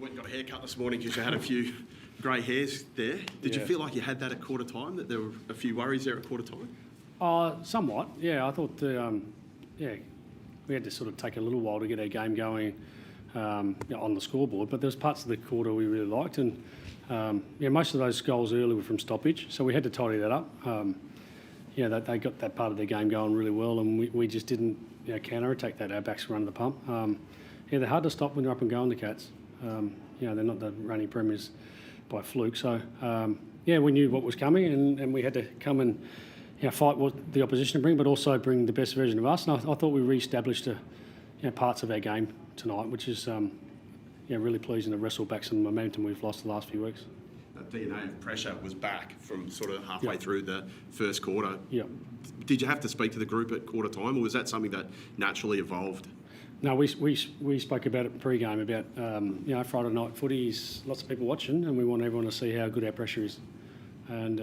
went and got a haircut this morning because you had a few grey hairs there. Did you feel like you had that at quarter time, that there were a few worries there at quarter time? Somewhat, yeah. I thought, we had to sort of take a little while to get our game going on the scoreboard, but there was parts of the quarter we really liked, and most of those goals early were from stoppage, so we had to tidy that up. They got that part of their game going really well, and we just didn't counter-attack that. Our backs were under the pump. They're hard to stop when they're up and going, the Cats. They're not the reigning premiers by fluke. So, we knew what was coming, and we had to come and fight what the opposition bring, but also bring the best version of us. And I thought we re-established parts of our game tonight, which is really pleasing to wrestle back some momentum we've lost the last few weeks. That DNA of pressure was back from sort of halfway through the first quarter. Yeah. Did you have to speak to the group at quarter time, or was that something that naturally evolved? No, we spoke about it pre-game, about Friday night footy is lots of people watching, and we want everyone to see how good our pressure is. And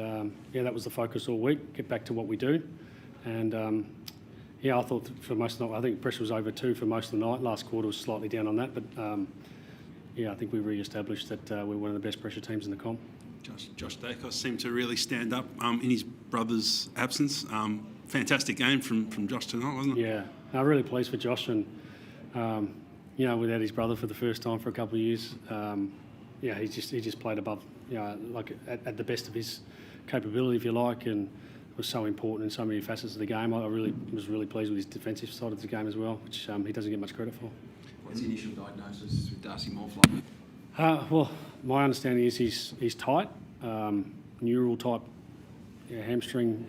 that was the focus all week, get back to what we do. And I thought for most of the night, I think pressure was over 2 for most of the night. Last quarter was slightly down on that, but I think we re-established that we're one of the best pressure teams in the comp. Josh Dacos seemed to really stand up in his brother's absence. Fantastic game from Josh tonight, wasn't it? Yeah, I'm really pleased for Josh, and without his brother for the first time for a couple of years, he just played above, at the best of his capability, if you like, and was so important in so many facets of the game. I was really pleased with his defensive side of the game as well, which he doesn't get much credit for. What's the initial diagnosis with Darcy Morflow? Well, my understanding is he's tight, neural type hamstring.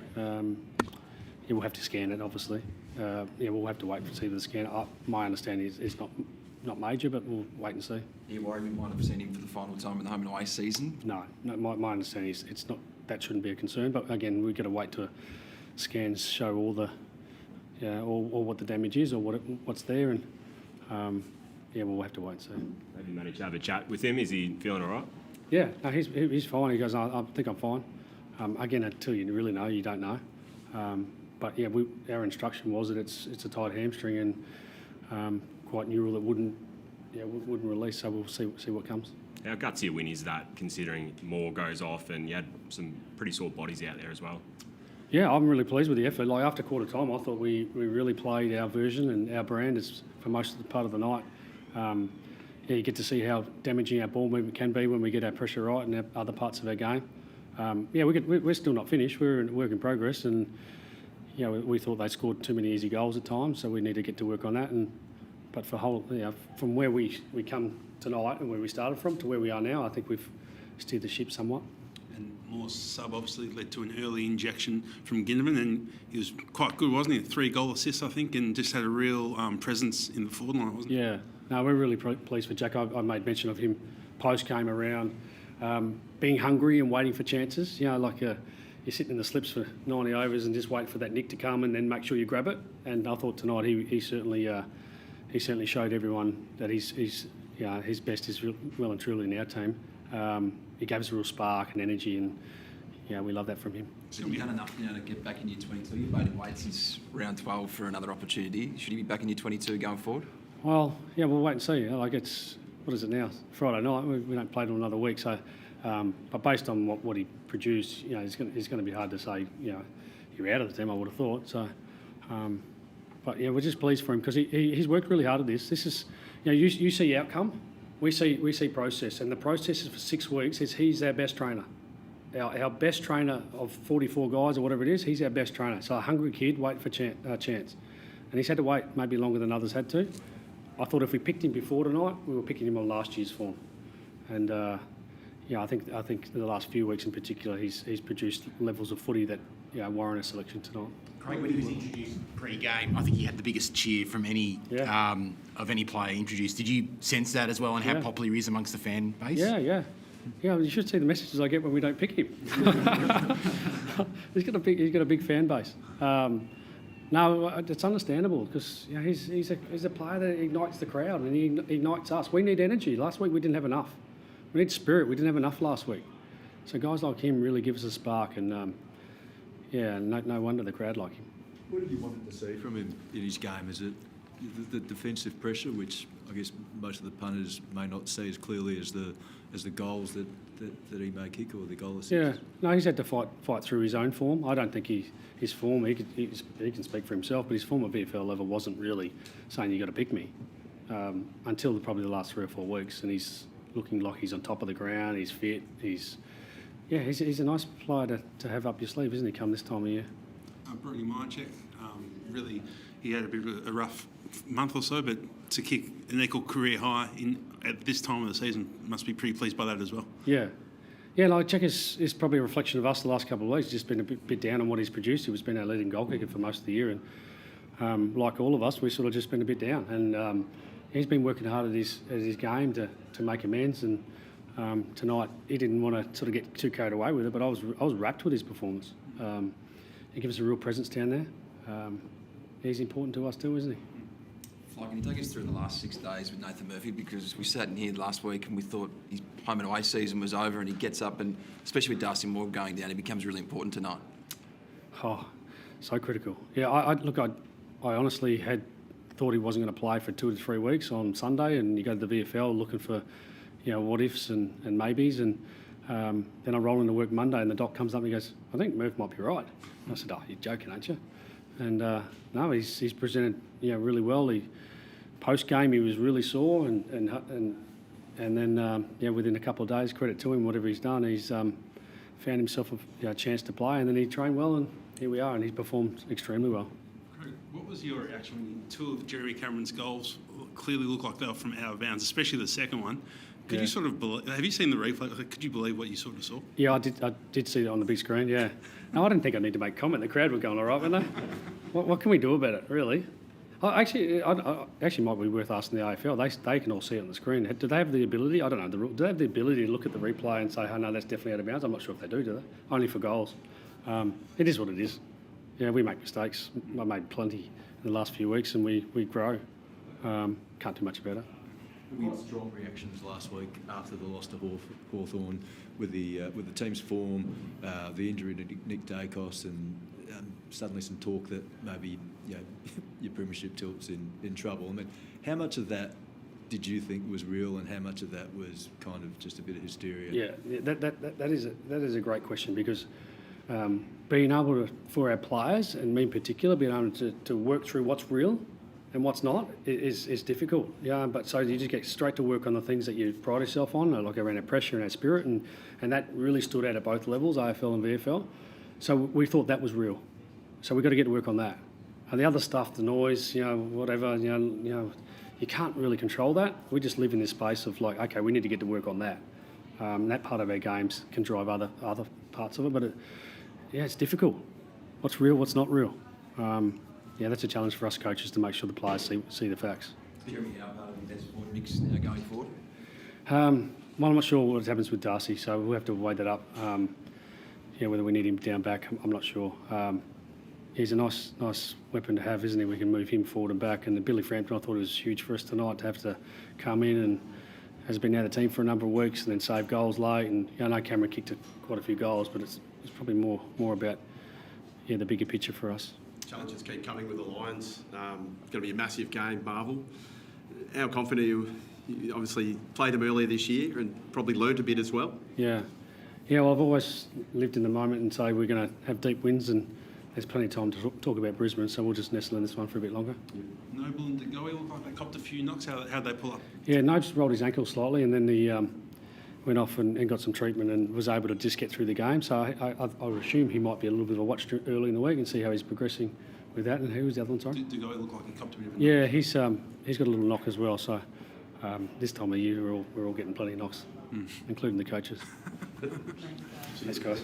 We'll have to scan it, obviously. We'll have to wait to see the scan. My understanding is it's not major, but we'll wait and see. Are you worried we might have seen him for the final time in the home and away season? No. My understanding is it's not. That shouldn't be a concern. But again, we've got to wait to scans show all the, or what the damage is or what's there, and we'll have to wait and see. Have you managed to have a chat with him? Is he feeling all right? Yeah, no, he's fine. He goes, I think I'm fine. Again, until you really know, you don't know. But our instruction was that it's a tight hamstring and quite neural that wouldn't release. So we'll see what comes. How gutsy a win is that, considering more goes off and you had some pretty sore bodies out there as well? Yeah, I'm really pleased with the effort. Like after quarter time, I thought we really played our version and our brand as for most of the part of the night. You get to see how damaging our ball movement can be when we get our pressure right and our other parts of our game. We're still not finished. We're in work in progress, and we thought they scored too many easy goals at times, so we need to get to work on that. But from where we come tonight and where we started from to where we are now, I think we've steered the ship somewhat. And Moore's sub obviously led to an early injection from Ginnivan, and he was quite good, wasn't he? 3 goal assists, I think, and just had a real presence in the forward line, wasn't he? Yeah. No, we're really pleased for Jack. I made mention of him post-game around being hungry and waiting for chances. You're sitting in the slips for 90 overs and just wait for that nick to come and then make sure you grab it. And I thought tonight he certainly showed everyone that his best is well and truly in our team. He gave us a real spark and energy, and we love that from him. So you've done enough now to get back in year 22. You've made him wait since round 12 for another opportunity. Should he be back in year 22 going forward? Well, we'll wait and see. It's what is it now? Friday night. We don't play till another week. So, but based on what he produced, it's going to be hard to say. You're out of the team. I would have thought. So, but we're just pleased for him because he's worked really hard at this. This is, you see outcome, we see process, and the process is for 6 weeks. He's our best trainer. Our best trainer of 44 guys or whatever it is. He's our best trainer. So a hungry kid waiting for chance, and he's had to wait maybe longer than others had to. I thought if we picked him before tonight, we were picking him on last year's form, and I think the last few weeks in particular, he's produced levels of footy that warrant a selection tonight. Craig, when he was introduced pre-game, I think he had the biggest cheer from any of any player introduced. Did you sense that as well, and how popular he is amongst the fan base? Yeah. You should see the messages I get when we don't pick him. He's got a big fan base. No, it's understandable because he's a player that ignites the crowd and he ignites us. We need energy. Last week we didn't have enough. We need spirit. We didn't have enough last week. So guys like him really give us a spark, and no wonder the crowd like him. What did you want to see from him in his game? Is it the defensive pressure, which I guess most of the punters may not see as clearly as the goals that he may kick or the goal assists. Yeah, no, he's had to fight through his own form. I don't think his form, he can speak for himself, but his form at VFL level wasn't really saying you got to pick me until probably the last 3 or 4 weeks, and he's looking like he's on top of the ground. He's fit. He's a nice player to have up your sleeve, isn't he? Come this time of year. Brody Myercheck, really, he had a bit of a rough month or so, but to kick an equal career high at this time of the season, must be pretty pleased by that as well. Yeah. Yeah, like Check is probably a reflection of us the last couple of weeks. He's just been a bit down on what he's produced. He was been our leading goal kicker for most of the year, and like all of us, we've sort of just been a bit down. And he's been working hard at his game to make amends. And tonight, he didn't want to sort of get too carried away with it, but I was rapt with his performance. He gives us a real presence down there. He's important to us too, isn't he? Fly, can you take us through the last 6 days with Nathan Murphy? Because we sat in here last week and we thought his home and away season was over, and he gets up, and especially with Darcy Moore going down, he becomes really important tonight. Oh, so critical. Yeah, I honestly had thought he wasn't going to play for 2 to 3 weeks on Sunday, and you go to the VFL looking for, what ifs and maybes, and then I roll into work Monday, and the doc comes up and he goes, "I think Murph might be right." And I said, "Oh, you're joking, aren't you?" And no, he's presented really well. Post game he was really sore, and then within a couple of days, credit to him, whatever he's done, he's found himself a chance to play, and then he trained well, and here we are, and he's performed extremely well. Craig, what was your reaction when 2 of Jeremy Cameron's goals clearly looked like they were from out of bounds, especially the second one? Could you sort of have you seen the replay? Could you believe what you sort of saw? Yeah, I did see it on the big screen. Yeah, no, I didn't think I need to make comment. The crowd were going all right, weren't they? What can we do about it, really? I actually might be worth asking the AFL. They can all see it on the screen. Do they have the ability? I don't know. Do they have the ability to look at the replay and say, "Oh no, that's definitely out of bounds"? I'm not sure if they do they? Only for goals. It is what it is. Yeah, we make mistakes. I made plenty in the last few weeks, and we grow. Can't do much about it. We had strong reactions last week after the loss to Hawthorn with the team's form, the injury to Nick Dacos, and suddenly some talk that maybe your premiership tilt's in trouble. I mean, how much of that did you think was real, and how much of that was kind of just a bit of hysteria? Yeah, that is a great question, because being able to, for our players and me in particular, being able to work through what's real and what's not is difficult. Yeah, but so you just get straight to work on the things that you pride yourself on, like around our pressure and our spirit, and that really stood out at both levels, AFL and VFL. So we thought that was real. So we've got to get to work on that. And the other stuff, the noise, whatever, you can't really control that. We just live in this space of like, okay, we need to get to work on that. That part of our games can drive other parts of it, but it's difficult. What's real, what's not real? That's a challenge for us coaches to make sure the players see the facts. Jeremy, how part of the best forward mix now going forward? Well, I'm not sure what happens with Darcy, so we'll have to weigh that up. Whether we need him down back, I'm not sure. He's a nice weapon to have, isn't he? We can move him forward and back. And the Billy Frampton, I thought it was huge for us tonight to have to come in, and has been out of the team for a number of weeks and then save goals late. And I know Cameron kicked quite a few goals, but it's probably more about the bigger picture for us. Challenges keep coming with the Lions. It's going to be a massive game, Marvel. How confident are you? You obviously played them earlier this year and probably learned a bit as well. Yeah, well, I've always lived in the moment and say we're going to have deep wins, and there's plenty of time to talk about Brisbane, so we'll just nestle in this one for a bit longer. Noble and De Goey look like they copped a few knocks. How'd they pull up? Yeah, Nobes rolled his ankle slightly, and then he went off and got some treatment and was able to just get through the game. So I would assume he might be a little bit of a watch early in the week and see how he's progressing with that. And who was the other one, sorry? De Goey looked like he copped a bit of a knock. Yeah, he's got a little knock as well. So this time of year we're all getting plenty of knocks, including the coaches. Thanks, guys.